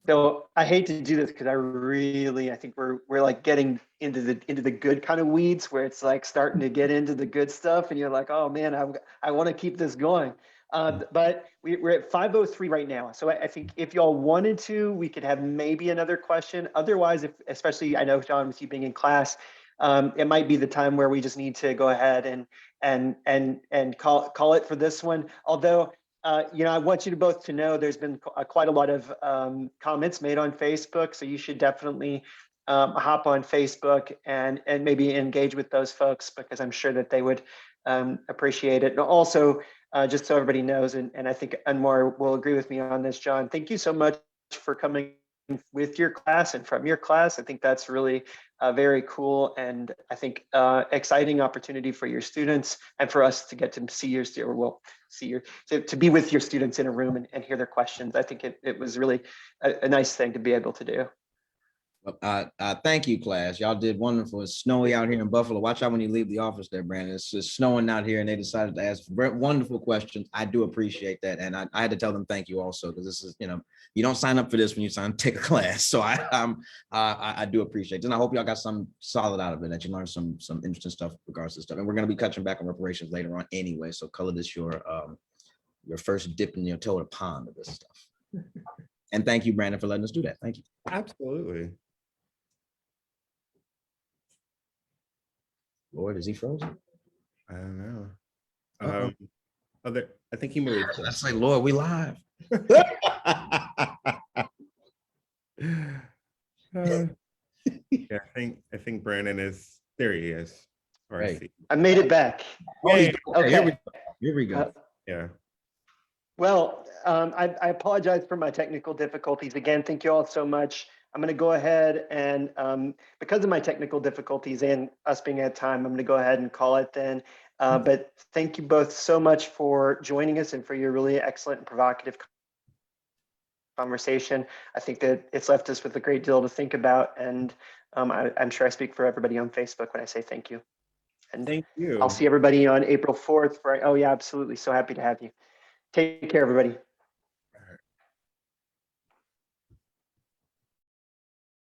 So I hate to do this because I think we're like getting into the good kind of weeds, where it's like starting to get into the good stuff, and you're like, oh man, I want to keep this going. But we're at 5:03 right now. So I think if y'all wanted to, we could have maybe another question. Otherwise, especially I know, John, with you being in class, it might be the time where we just need to go ahead and call it for this one. Although, I want you to both to know there's been quite a lot of comments made on Facebook. So you should definitely hop on Facebook and maybe engage with those folks, because I'm sure that they would appreciate it. And also, just so everybody knows, and I think Anwar will agree with me on this, John, thank you so much for coming with your class and from your class. I think that's really very cool, and I think exciting opportunity for your students and for us to get to see to be with your students in a room and hear their questions. I think it was really a nice thing to be able to do. Thank you, class. Y'all did wonderful. It's snowy out here in Buffalo. Watch out when you leave the office there, Brandon. It's just snowing out here, and they decided to ask wonderful questions. I do appreciate that. And I had to tell them thank you also, because this is, you don't sign up for this when you sign to take a class. So I do appreciate it. And I hope y'all got some solid out of it, that you learned some interesting stuff with regards to stuff. And we're going to be touching back on reparations later on anyway. So color this your first dip in your toe in the pond of this stuff. And thank you, Brandon, for letting us do that. Thank you. Absolutely. Lord, is he frozen? I don't know. I think he moved. I say, Lord, we live. Yeah, I think Brandon is there. He is. Right. I made it back. Yay. Okay. Here we go. Yeah. Well, I apologize for my technical difficulties. Again, thank you all so much. I'm going to go ahead and because of my technical difficulties and us being at time, I'm going to go ahead and call it then. But thank you both so much for joining us and for your really excellent and provocative conversation. I think that it's left us with a great deal to think about. And I'm sure I speak for everybody on Facebook when I say thank you. And Thank you. I'll see everybody on April 4th. Oh yeah, absolutely. So happy to have you. Take care, everybody.